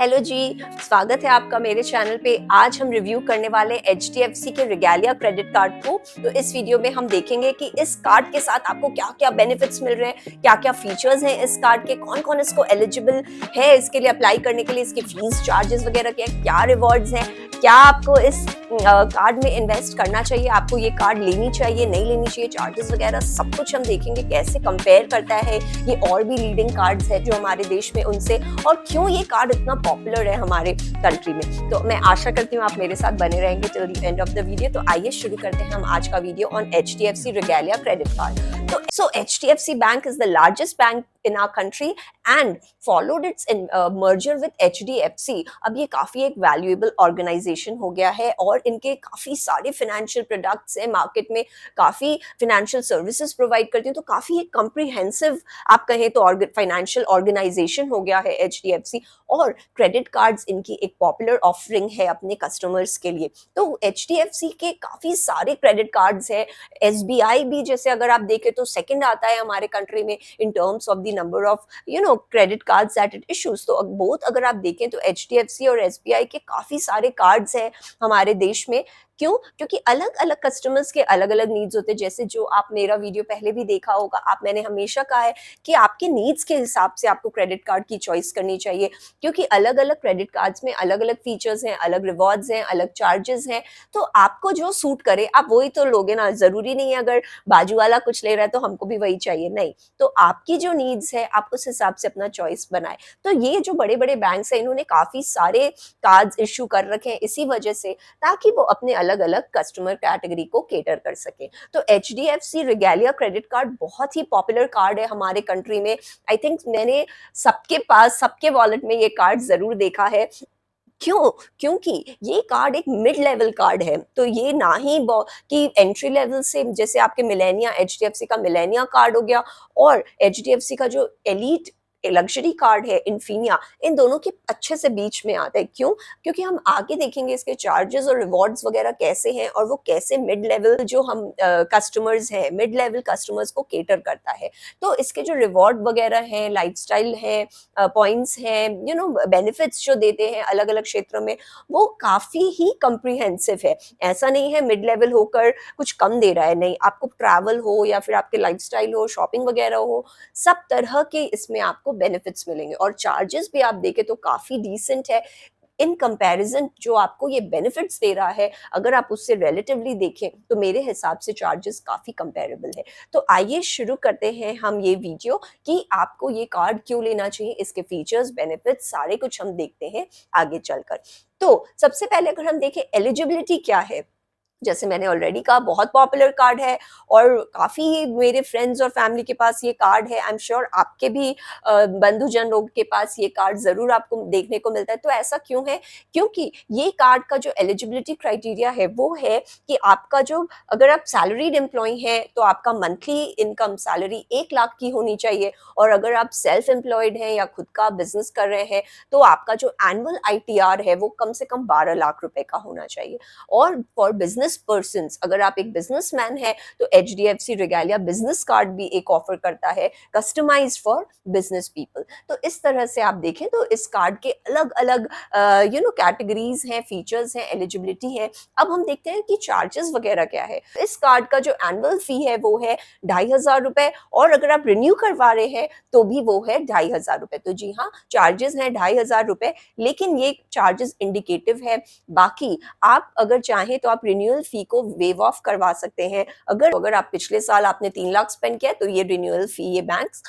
Hello जी, स्वागत है आपका मेरे चैनल पे। आज हम रिव्यू करने वाले HDFC के रिगैलिया क्रेडिट कार्ड को। तो इस वीडियो में हम देखेंगे कि इस कार्ड के साथ आपको क्या-क्या बेनिफिट्स मिल रहे हैं, क्या-क्या फीचर्स हैं इस कार्ड के, कौन-कौन इसको एलिजिबल है इसके लिए अप्लाई करने के लिए, इसकी फीस चार्जेस वगैरह क्या रिवॉर्ड्स हैं, क्या आपको इस कार्ड में इन्वेस्ट करना चाहिए, आपको ये कार्ड लेनी चाहिए, नहीं लेनी चाहिए, चार्जेस वगैरह सब कुछ हम देखेंगे। कैसे कंपेयर करता है ये और भी लीडिंग कार्ड्स है जो हमारे देश में उनसे, और क्यों ये कार्ड इतना पॉपुलर है हमारे कंट्री में। तो मैं आशा करती हूँ आप मेरे साथ बने रहेंगे till the end of the video. तो आइए शुरू करते हैं हम आज का video on HDFC Regalia credit card. तो HDFC bank is the largest bank in our country and followed its merger with HDFC। अब ये काफी एक वैल्यूएबल ऑर्गेनाइजेशन हो गया है और इनके काफी सारे फाइनेंशियल प्रोडक्ट्स हैं मार्केट में, काफी फाइनेंशियल सर्विसेज प्रोवाइड करती हैं। तो काफी एक कॉम्प्रिहेंसिव आप कहें तो फाइनेंशियल ऑर्गेनाइजेशन हो गया है HDFC, और क्रेडिट कार्ड्स इनकी एक पॉपुलर ऑफरिंग है अपने कस्टमर्स के लिए। तो HDFC के काफी सारे क्रेडिट कार्ड्स हैं। SBI भी जैसे अगर आप देखें तो सेकंड आता है हमारे कंट्री में in terms of number of credit cards that it issues. तो बोथ अगर आप देखें तो HDFC और SBI के काफी सारे कार्ड्स हैं हमारे देश में। क्यों? क्योंकि अलग अलग कस्टमर्स के अलग अलग नीड्स होते हैं। जैसे जो आप मेरा वीडियो पहले भी देखा होगा, मैंने हमेशा कहा है कि आपके नीड्स के हिसाब से आपको क्रेडिट कार्ड की चॉइस करनी चाहिए, क्योंकि अलग अलग क्रेडिट कार्ड्स में अलग अलग फीचर्स हैं, अलग रिवॉर्ड्स हैं, अलग चार्जेस हैं। तो आपको जो सूट करे आप वही तो लोगे ना। जरूरी नहीं है अगर बाजू वाला कुछ ले रहा है तो हमको भी वही चाहिए, नहीं। तो आपकी जो नीड्स है आप उस हिसाब से अपना चॉइस बनाए। तो ये जो बड़े बड़े बैंक्स हैं इन्होंने काफी सारे कार्ड्स इशू कर रखे हैं इसी वजह से, ताकि वो अपने अलग अलग कस्टमर कैटेगरी को केटर कर सके। तो HDFC रिगैलिया क्रेडिट कार्ड बहुत ही पॉपुलर कार्ड है हमारे कंट्री में। आई थिंक मैंने सबके पास, सबके वॉलेट में ये कार्ड जरूर देखा है। क्यों? क्योंकि ये कार्ड एक मिड लेवल कार्ड है। तो ये ना ही कि एंट्री लेवल से, जैसे आपके मिलेनिया, HDFC का मिलेनिया कार्ड हो गया, और HDFC का जो एलीट लग्जरी कार्ड है इन्फिनिया, इन दोनों के अच्छे से बीच में आता है। क्यों? क्योंकि हम आगे देखेंगे इसके चार्जेस और रिवॉर्ड्स वगैरह कैसे हैं, और वो कैसे मिड लेवल जो हम कस्टमर्स हैं, मिड लेवल कस्टमर्स को केटर करता है। तो इसके जो रिवॉर्ड वगैरह हैं, लाइफस्टाइल है, पॉइंट्स हैं, बेनिफिट्स जो देते हैं अलग अलग क्षेत्रों में, वो काफी ही कॉम्प्रिहेंसिव है। ऐसा नहीं है मिड लेवल होकर कुछ कम दे रहा है, नहीं। आपको ट्रैवल हो या फिर आपके लाइफस्टाइल हो, शॉपिंग वगैरह हो, सब तरह के इसमें आपको बेनिफिट्स मिलेंगे। और चार्जेस भी आप देखें तो काफी डिसेंट है इन कंपैरिजन। जो आपको ये बेनिफिट्स दे रहा है अगर आप उससे रिलेटिवली देखें तो मेरे हिसाब से चार्जेस काफी कंपैरेबल है। तो आइए शुरू करते हैं हम ये वीडियो कि आपको ये कार्ड क्यों लेना चाहिए, इसके फीचर्स, बेनिफिट्स सारे कुछ हम देखते हैं आगे चलकर। तो सबसे पहले अगर हम देखें एलिजिबिलिटी क्या है, जैसे मैंने ऑलरेडी कहा बहुत पॉपुलर कार्ड है और काफ़ी मेरे फ्रेंड्स और फैमिली के पास ये कार्ड है। आई एम श्योर आपके भी बंधुजन लोग के पास ये कार्ड ज़रूर आपको देखने को मिलता है। तो ऐसा क्यों है? क्योंकि ये कार्ड का जो एलिजिबिलिटी क्राइटेरिया है वो है कि आपका जो, अगर आप सैलरीड एम्प्लॉय हैं तो आपका मंथली इनकम सैलरी 1 लाख की होनी चाहिए, और अगर आप सेल्फ एम्प्लॉयड हैं या खुद का बिजनेस कर रहे हैं तो आपका जो एनुअल ITR है वो कम से कम 12 लाख रुपए का होना चाहिए। और फॉर बिजनेस पर्सन्स, अगर आप एक बिजनेसमैन है तो HDFC रिगैलिया बिजनेस कार्ड भी एक ऑफर करता है, कस्टमाइज्ड फॉर बिजनेस पीपल। तो इस तरह से आप देखें तो इस कार्ड के अलग अलग कैटेगरीज हैं, फीचर्स हैं, एलिजिबिलिटी है। अब हम देखते हैं कि चार्जेस वगैरह क्या है। इस कार्ड का जो एनुअल फी है वो है 2,500 रुपए, और अगर आप रिन्यू करवा रहे हैं तो भी वो है 2,500 रुपए। तो जी हाँ, चार्जेस हैं 2,500 रुपए, लेकिन ये चार्जेस इंडिकेटिव है। बाकी आप अगर चाहें तो आप रिन्यूअल फी को वेव ऑफ करवा सकते हैं। अगर आप पिछले साल आपने 3 लाख स्पेंड किया तो ये रिन्यूअल फी ये बैंक्स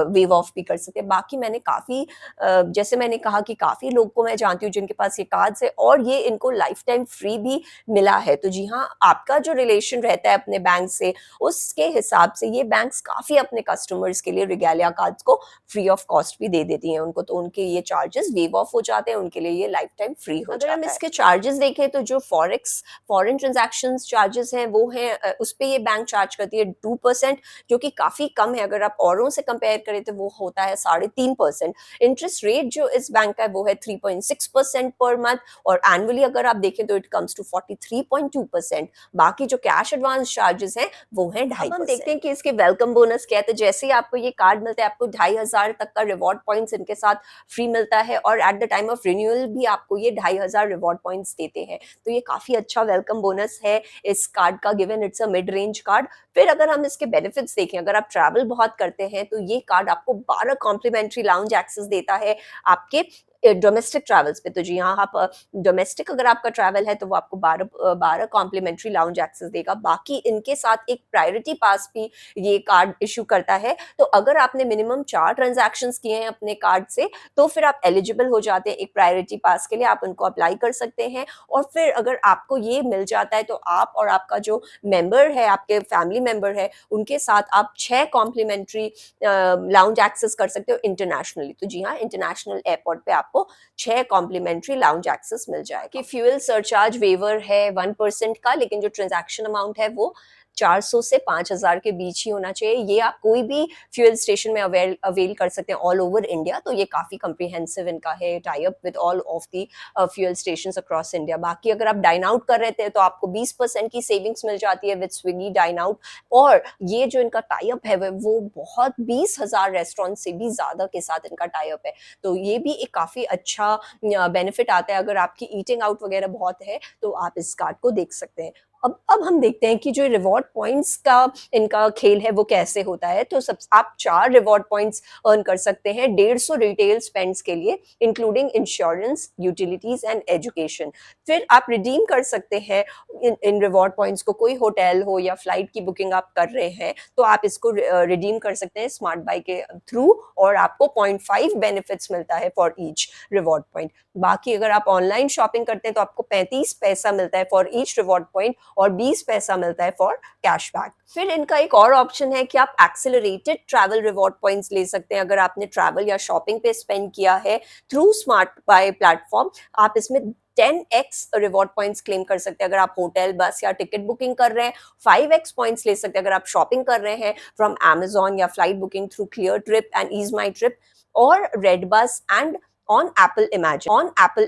वेव ऑफ भी कर सकते हैं। बाकी मैंने काफी जैसे मैंने कहा कि काफी लोग को मैं जानती हूँ जिनके पास ये कार्ड्स है और ये इनको लाइफ टाइम फ्री भी मिला है। तो जी हाँ, आपका जो रिलेशन रहता है अपने बैंक से उसके हिसाब से ये बैंक्स काफी अपने कस्टमर्स के लिए रिगैलिया कार्ड्स को फ्री ऑफ कॉस्ट भी दे देती हैं उनको। तो उनके ये चार्जेस वेव ऑफ हो जाते हैं, उनके लिए ये लाइफ टाइम फ्री हो जाता है। अगर हम इसके चार्जेस देखें तो जो फॉरेन ट्रांजैक्शन चार्जेस हैं वो हैं उस पे ये बैंक चार्ज करती है 2%, जो कि काफी कम है। अगर आप औरों से कंपेयर करें तो वो होता है 3.5%। इंटरेस्ट रेट जो इस बैंक का है वो है 3.6% पर मंथ, और एनुअली अगर आप देखें तो इट कम्स टू 43.2%। बाकी जो कैश एडवांस चार्जेस हैं वो हैं 2.5%। हम देखते हैं कि इसके वेलकम बोनस क्या है। तो जैसे ही आपको ये कार्ड मिलता है आपको 2,500 तक का रिवॉर्ड पॉइंट्स इनके साथ फ्री मिलता है, और at the time of renewal भी आपको ये 2,500 रिवॉर्ड पॉइंट्स देते हैं। तो ये काफी अच्छा वेलकम बोनस है इस कार्ड का, given it's a mid range card. फिर अगर हम इसके बेनिफिट्स देखें, अगर आप ट्रैवल बहुत करते हैं तो ये कार्ड आपको 12 कॉम्प्लीमेंट्री लाउंज एक्सेस देता है आपके डोमेस्टिक ट्रैवल्स पे। तो जी हाँ, आप डोमेस्टिक अगर आपका ट्रैवल है तो वो आपको 12 कॉम्प्लीमेंट्री लाउंज एक्सेस देगा। बाकी इनके साथ एक प्रायोरिटी पास भी ये कार्ड इशू करता है। तो अगर आपने मिनिमम 4 ट्रांजैक्शंस किए हैं अपने कार्ड से तो फिर आप एलिजिबल हो जाते हैं एक प्रायोरिटी पास के लिए, आप उनको अप्लाई कर सकते हैं। और फिर अगर आपको ये मिल जाता है तो आप और आपका जो मेंबर है, आपके फैमिली मेंबर है, उनके साथ आप 6 कॉम्प्लीमेंट्री लाउंज एक्सेस कर सकते हो इंटरनेशनली। तो जी हाँ, इंटरनेशनल एयरपोर्ट पे आपको 6 कॉम्प्लीमेंट्री लाउंज एक्सेस मिल जाएगा। कि फ्यूल सरचार्ज वेवर है 1% का, लेकिन जो ट्रांजैक्शन अमाउंट है वो 400 से 5,000 के बीच ही होना चाहिए। ये आप कोई भी फ्यूल स्टेशन में अवेल कर सकते हैं ऑल ओवर इंडिया। तो ये काफी कॉम्प्रिहेंसिव इनका है, tie up with all of the fuel stations across India. बाकी अगर आप डाइन आउट कर रहे थे तो आपको 20% की सेविंग्स मिल जाती है विद स्विगी डाइन आउट। और ये जो इनका टाई अप है वो बहुत 20,000 रेस्टोरेंट से भी ज्यादा के साथ इनका टाई अप है। तो ये भी एक काफी अच्छा बेनिफिट आता है। अगर आपकी ईटिंग आउट वगैरह बहुत है तो आप इस कार्ड को देख सकते हैं। अब हम देखते हैं कि जो रिवॉर्ड पॉइंट्स का इनका खेल है वो कैसे होता है। तो सब आप 4 रिवॉर्ड पॉइंट्स अर्न कर सकते हैं 150 रिटेल स्पेंड्स के लिए, including insurance, utilities and education. फिर आप रिडीम कर सकते हैं इन रिवॉर्ड पॉइंट्स को। कोई होटल हो या फ्लाइट की बुकिंग आप कर रहे हैं तो आप इसको रिडीम कर सकते हैं स्मार्ट बाय के थ्रू, और आपको 0.5 बेनिफिट्स मिलता है फॉर ईच रिवॉर्ड पॉइंट। बाकी अगर आप ऑनलाइन शॉपिंग करते हैं तो आपको 35 पैसा मिलता है फॉर ईच रिवॉर्ड पॉइंट, और 20 पैसा मिलता है फॉर कैशबैक। फिर इनका एक और ऑप्शन है कि आप एक्सेलरेटेड ट्रैवल रिवॉर्ड पॉइंट्स ले सकते हैं। अगर आपने ट्रैवल या शॉपिंग पे स्पेंड किया है थ्रू स्मार्ट बाय प्लेटफॉर्म, आप इसमें 10x रिवॉर्ड पॉइंट्स क्लेम कर सकते हैं। अगर आप होटल, बस या टिकट बुकिंग कर रहे हैं 5x पॉइंट्स ले सकते हैं। अगर आप शॉपिंग कर रहे हैं फ्रॉम Amazon या flight booking through Cleartrip and Ease My Trip और redBus and on Apple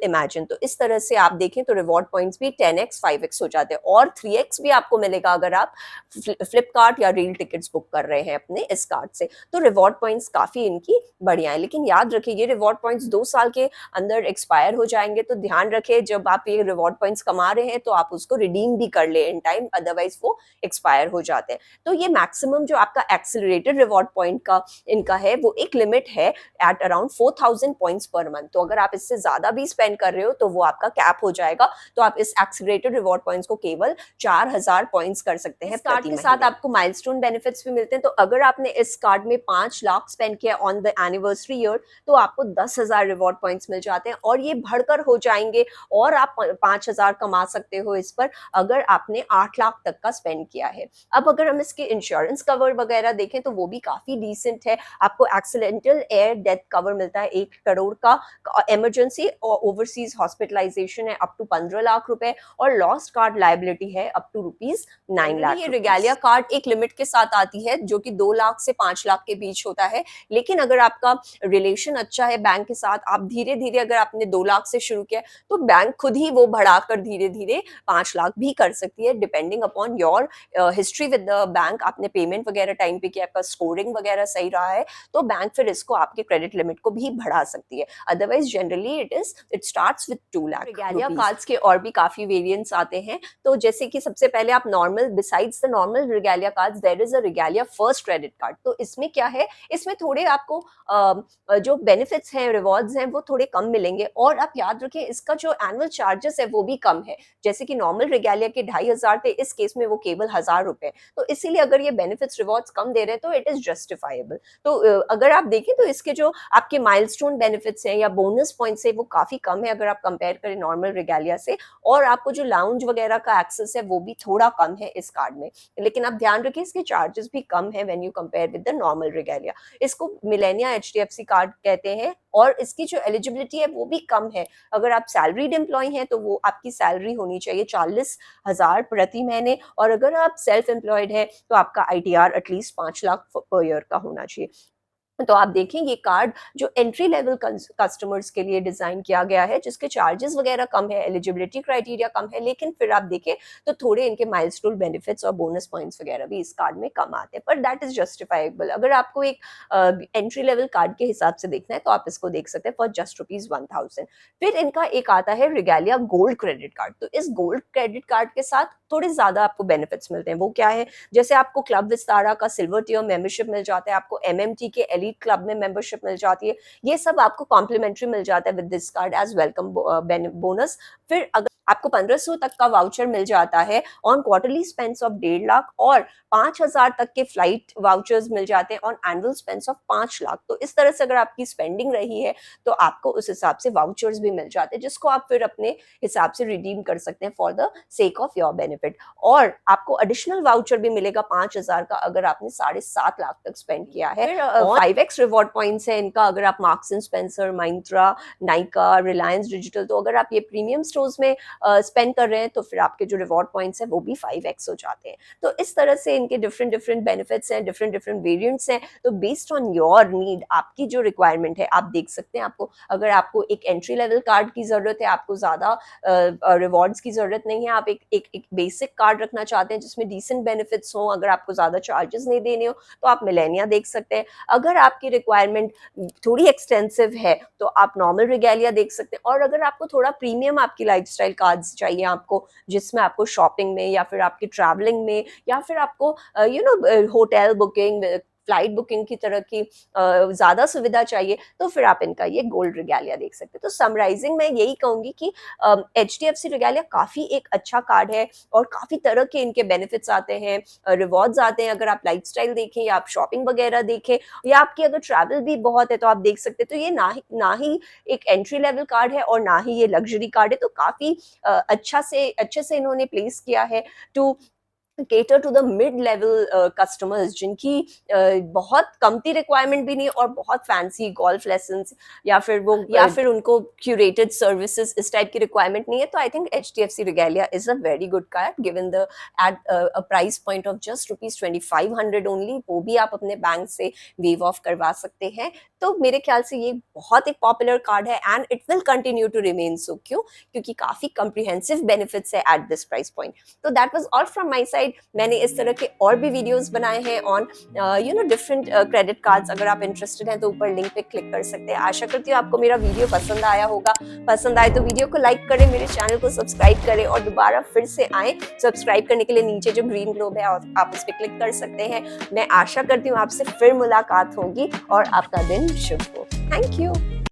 Imagine. तो इस तरह से आप देखें तो रिवॉर्ड पॉइंट्स भी 10x 5x हो जाते हैं, और 3x भी आपको मिलेगा अगर आप फ्लिपकार्ट या रेल टिकट्स बुक कर रहे हैं अपने इस कार्ड से। तो रिवॉर्ड पॉइंट्स काफी इनकी बढ़िया है। लेकिन याद रखिए ये रिवॉर्ड पॉइंट्स 2 साल के अंदर एक्सपायर हो जाएंगे। तो ध्यान रखें जब आप ये रिवॉर्ड पॉइंट्स कमा रहे हैं तो आप उसको रिडीम भी कर ले इन टाइम, अदरवाइज वो एक्सपायर हो जाते हैं। तो ये मैक्सिमम जो आपका एक्सेलरेटेड रिवॉर्ड पॉइंट का इनका है वो एक लिमिट है at around 4,000 points per month. तो अगर आप इससे ज्यादा भी स्पेंड कर रहे हो तो वो आपका कैप हो जाएगा। तो आप इस एक्सेलरेटेड रिवॉर्ड पॉइंट्स को केवल 4,000 पॉइंट्स कर सकते हैं। कार्ड के साथ आपको माइलस्टोन बेनिफिट्स भी मिलते हैं। तो अगर आपने इस कार्ड में 5 लाख स्पेंड किया ऑन द एनिवर्सरी ईयर तो आपको 10,000 रिवॉर्ड पॉइंट्स मिल जाते हैं, और ये बढ़कर हो जाएंगे और आप 5,000 कमा सकते हो इस पर अगर आपने 8 लाख तक का स्पेंड किया है। अब अगर हम इसके इंश्योरेंस कवर वगैरह देखें तो वो भी काफी डिसेंट है। आपको एक्सीडेंटल एयर डेथ कवर मिलता है 1 करोड़ का, इमरजेंसी और ओवरसीज हॉस्पिटलाइजेशन है अप टू 15 लाख रुपए, और लॉस्ट कार्ड लायबिलिटी है अप टू ₹9 लाख। ये रिगैलिया कार्ड एक लिमिट के साथ आती है जो कि 2 लाख से 5 लाख के बीच होता है। लेकिन अगर आपका रिलेशन अच्छा है बैंक के साथ, आप धीरे धीरे अगर आपने 2 लाख से शुरू किया तो बैंक खुद ही वो बढ़ाकर धीरे धीरे 5 लाख भी कर सकती है, depending upon your history with the bank. आपने पेमेंट वगैरह टाइम पे किया, आपका स्कोरिंग वगैरह सही रहा है तो बैंक फिर इसको आपके क्रेडिट लिमिट को भी बढ़ा सकती है। Otherwise generally it starts with 2 lakh. Regalia cards के और भी काफी वेरिएंट्स आते हैं। तो जैसे कि सबसे पहले आप normal, besides the normal Regalia cards there is a Regalia First credit card. तो इसमें क्या है, इसमें थोड़े आपको जो बेनिफिट्स हैं, रिवॉर्ड्स हैं वो थोड़े कम मिलेंगे, और आप याद रखें इसका जो एनुअल चार्जेस है वो भी कम है। जैसे कि नॉर्मल रिगैलिया के 2,500 थे, इस केस में वो केवल 1,000 रुपए। तो इसीलिए अगर ये बेनिफिट्स रिवॉर्ड्स कम दे रहे हैं तो इट इज जस्टिफाइबल। तो अगर आप देखें तो इसके जो आपके माइलस्टोन बेनिफिट्स हैं हैं या बोनस पॉइंट्स है वो काफ़ी कम है अगर आप कंपेयर करें नॉर्मल रिगेलिया से, और आपको जो लाउंज वगैरह का एक्सेस है वो भी थोड़ा कम है इस कार्ड में। लेकिन आप ध्यान रखिए इसके चार्जेस भी कम है when you compare with the normal रिगेलिया। इसको मिलेनिया एचडीएफसी कार्ड कहते हैं और इसकी जो एलिजिबिलिटी है वो भी कम है। अगर आप सैलरीड एम्प्लॉय हैं तो वो आपकी सैलरी होनी चाहिए 40,000 प्रति महीने, और अगर आप सेल्फ एम्प्लॉयड है तो आपका ITR at least 5 lakh per year का होना चाहिए। तो आप देखें ये कार्ड जो एंट्री लेवल कस्टमर्स के लिए डिजाइन किया गया है, जिसके चार्जेस वगैरह कम है, एलिजिबिलिटी क्राइटेरिया कम है, लेकिन फिर आप देखें तो थोड़े इनके माइलस्टोन बेनिफिट्स और बोनस पॉइंट्स वगैरह भी इस कार्ड में कम आते हैं, पर दैट इज जस्टिफाइबल। अगर आपको एक एंट्री लेवल कार्ड के हिसाब से देखना है तो आप इसको देख सकते हैं फॉर जस्ट ₹1000। फिर इनका एक आता है रिगेलिया गोल्ड क्रेडिट कार्ड। तो इस गोल्ड क्रेडिट कार्ड के साथ थोड़े ज्यादा आपको बेनिफिट्स मिलते हैं। वो क्या है, जैसे आपको क्लब विस्तारा का सिल्वर टियर मेंबरशिप मिल जाता है, आपको एमएमटी के एलीट क्लब में मेंबरशिप मिल जाती है, ये सब आपको कॉम्प्लीमेंट्री मिल जाता है with this card as welcome bonus. फिर अगर आपको 1500 तक का वाउचर मिल जाता है on quarterly spends of 1.5 lakh, और 5000 तक के फ्लाइट वाउचर्स मिल जाते हैं on annual spends of 5 lakh. तो इस तरह से अगर आपकी स्पेंडिंग रही है तो आपको उस हिसाब से वाउचर्स भी मिल जाते हैं, जिसको आप फिर अपने हिसाब से रिडीम कर सकते हैं for the sake of your benefit. और आपको एडिशनल वाउचर भी मिलेगा 5000 का अगर आपने 7.5 लाख तक स्पेंड किया है। 5x रिवॉर्ड पॉइंट्स है इनका अगर आप Marks and Spencer, Myntra, Nykaa, Reliance Digital, तो अगर आप ये प्रीमियम स्टोर्स में स्पेंड कर रहे हैं तो फिर आपके जो रिवॉर्ड पॉइंट्स हैं वो भी 5x हो जाते हैं। तो इस तरह से इनके डिफरेंट डिफरेंट बेनिफिट्स हैं, डिफरेंट डिफरेंट वेरिएंट्स हैं। तो बेस्ड ऑन योर नीड, आपकी जो रिक्वायरमेंट है, आप देख सकते हैं। आपको अगर आपको एक एंट्री लेवल कार्ड की जरूरत है, आपको ज्यादा रिवॉर्ड्स की जरूरत नहीं है, आप एक बेसिक कार्ड रखना चाहते हैं जिसमें डिसेंट बेनिफिट्स हो, अगर आपको ज्यादा चार्जेस नहीं देने हो तो आप मिलेनिया देख सकते हैं। अगर आपकी रिक्वायरमेंट थोड़ी एक्सटेंसिव है तो आप नॉर्मल रिगेलिया देख सकते हैं। और अगर आपको थोड़ा प्रीमियम आपकी लाइफस्टाइल कार्ड्स चाहिए आपको, जिसमें आपको शॉपिंग में या फिर आपकी ट्रैवलिंग में या फिर आपको होटल बुकिंग, फ्लाइट बुकिंग की तरह की ज्यादा सुविधा चाहिए, तो फिर आप इनका ये गोल्ड रिगेलिया देख सकते हैं। तो समराइजिंग मैं यही कहूंगी कि एचडीएफसी रिगेलिया काफी एक अच्छा कार्ड है और काफी तरह के इनके बेनिफिट्स आते हैं, रिवॉर्ड्स आते हैं। अगर आप लाइफस्टाइल देखें या आप शॉपिंग वगैरह देखें या आपकी अगर ट्रैवल भी बहुत है तो आप देख सकते हैं। तो ये ना ही एक एंट्री लेवल कार्ड है और ना ही ये लग्जरी कार्ड है, तो काफी अच्छे से इन्होंने प्लेस किया है to cater to the mid level customers, जिनकी बहुत कमती रिक्वायरमेंट भी नहीं और बहुत फैंसी गोल्फ लेसन्स या फिर उनको क्यूरेटेड सर्विसेज इस टाइप की रिक्वायरमेंट नहीं है। तो I think HDFC रिगेलिया is a very good card given the at a price point of just ₹2500 only, वो भी आप अपने बैंक से वेव ऑफ करवा सकते हैं। तो मेरे ख्याल से ये बहुत एक पॉपुलर कार्ड है and it will continue to remain so. क्योंकि काफी कॉम्प्रिहेंसिव बेनिफिट्स है एट दिस प्राइस पॉइंट। तो that was all from my side. मैंने इस तरह के और भी वीडियोस बनाए हैं ऑन डिफरेंट क्रेडिट कार्ड्स। अगर आप इंटरेस्टेड हैं तो ऊपर लिंक पे क्लिक कर सकते हैं। आशा करती हूँ आपको मेरा वीडियो पसंद आया होगा। पसंद आए तो वीडियो को लाइक करें, मेरे चैनल को सब्सक्राइब करें और दोबारा फिर से आए। सब्सक्राइब करने के लिए नीचे जो ग्रीन ग्लोब है आप इस पर क्लिक कर सकते हैं। मैं आशा करती हूँ आपसे फिर मुलाकात होगी और आपका दिन शुभ हो। Thank you.